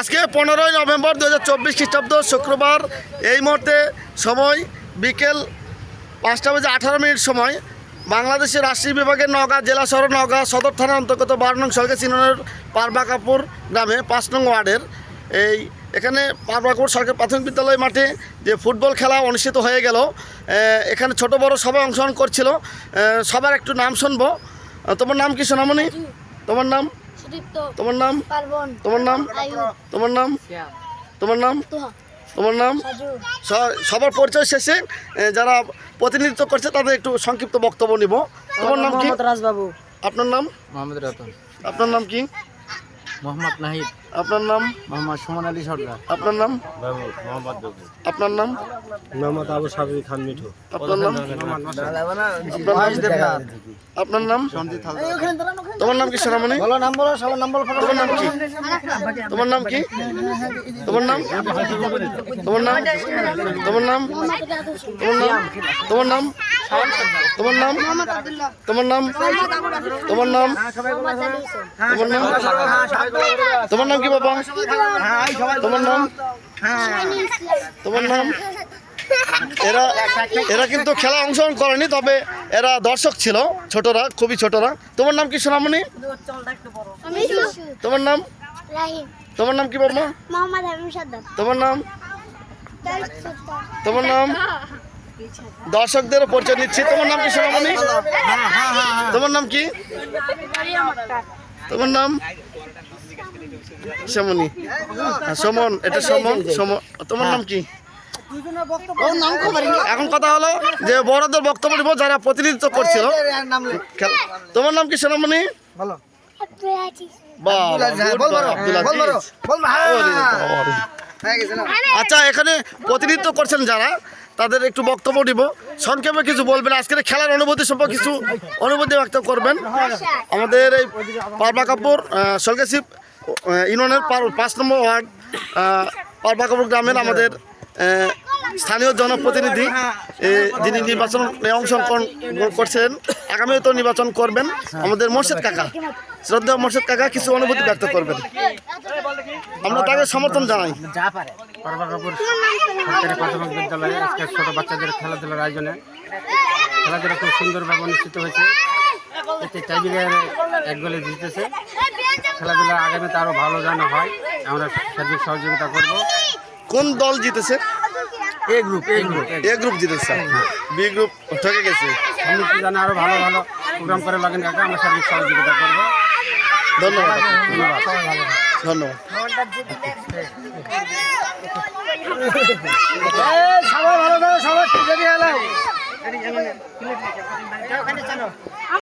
আজকে 15ই নভেম্বর 2024 খ্রিস্টাব্দ শুক্রবার। এই মুহূর্তে সময় বিকেল 5:18 সময়। বাংলাদেশের রাজশাহী বিভাগের নওগাঁ জেলা শহর নওগাঁ সদর থানার অন্তর্গত 12 নং সরকারি ইউনিয়নের পারবাকাপুর গ্রামে 5 নং ওয়ার্ডের এখানে পারবাকাপুর সরকারি প্রাথমিক বিদ্যালয় মাঠে যে ফুটবল খেলা অনুষ্ঠিত হয়ে গেল। এখানে ছোট বড় সবাই অংশগ্রহণ করছিল। সবার একটু নাম শুনবো। তোমার নাম কি সোনামণি? তোমার নাম? তোমার নাম? তোমার নাম? তোমার নাম? তোমার নাম? তোমার নাম? সবার পরিচয় শেষে যারা প্রতিনিধিত্ব করছে তাদের একটু সংক্ষিপ্ত বক্তব্য নিব। তোমার নাম কি? রাজবাবু। আপনার নাম? মোহাম্মদ রতন। আপনার নাম কি? মোহাম্মদ নাহিদ। আপনার নাম? মোহাম্মদ সুমন আলী সরকার। আপনার নাম? বাবু মোহাম্মদ বাবু। আপনার নাম? মোহাম্মদ আবু সাবির খান মিঠু। আপনার নাম? আপনার নাম? তোমার নাম কি সোনামণি? বলো নাম বলো, সবার নাম বলো। তোমার নাম কি? তোমার নাম কি? তোমার নাম? তোমার নাম? তোমার নাম? তোমার নাম? তোমার নাম? তোমার নাম? তোমার নাম? তোমার নাম? তোমার নাম? তোমার নাম কি বাবা? তোমার নাম? তোমার নাম? এরা কিন্তু খেলা অংশগ্রহণ করেনি, তবে এরা দর্শক ছিল, ছোটরা, খুবই ছোটরা। তোমার নাম কি সোনামণি? তোমার নাম? তোমার নাম কি বাবা? তোমার নাম? তোমার নাম? দর্শকদের পরিচয় নিচ্ছি। তোমার নাম কি সোনামণি? তোমার নাম কি? তোমার নাম? সমনি। সমন, এটা সমন। তোমার নাম কি? এখন কথা হলো যে বড়দের বক্তব্য নিব যারা প্রতিনিধিত্ব করছিল। তোমার নাম কি সোনামণি? আচ্ছা, এখানে প্রতিনিধিত্ব করছেন যারা, তাদের একটু বক্তব্য দিব। সংক্ষেপে কিছু বলবেন, আজকের খেলার অনুভূতি সম্পর্কে কিছু অনুভূতি ব্যক্ত করবেন। আমাদের এই পারবাকাপুর সরকারি ইউনিয়নের 5 নম্বর ওয়ার্ড পারবাকাপুর গ্রামের আমাদের স্থানীয় জনপ্রতিনিধি, যিনি নির্বাচনে অংশগ্রহণ করছেন, আগামীও তো নির্বাচন করবেন, আমাদের মোর্শেদ কাকা, শ্রদ্ধেয় মোর্শেদ কাকা কিছু অনুভূতি ব্যক্ত করবেন। আমরা তাকে সমর্থন জানাই। পারবাকাপুর সরকারি প্রাথমিক বিদ্যালয়ে আজকে ছোট বাচ্চাদের খেলাধুলার আয়োজনে খেলাধুলা খুব সুন্দরভাবে অনুষ্ঠিত হয়েছে। এতে টাইব্রেকারে 1 গোলে জিতেছে। খেলাধুলা আগামীতে আরও ভালো যেন হয় আমরা সার্বিক সহযোগিতা করব। কোন দল জিতেছে? এ গ্রুপ জিতেছে। বি গ্রুপ ঠকে গেছে। আপনি কি জানেন আরও ভালো ভালো প্রোগ্রাম করে লাগেন কাকা, আমরা সার্বিক সহযোগিতা করব। ধন্যবাদ। ধন্যবাদ। সবাই ভালো থাকো, সবাই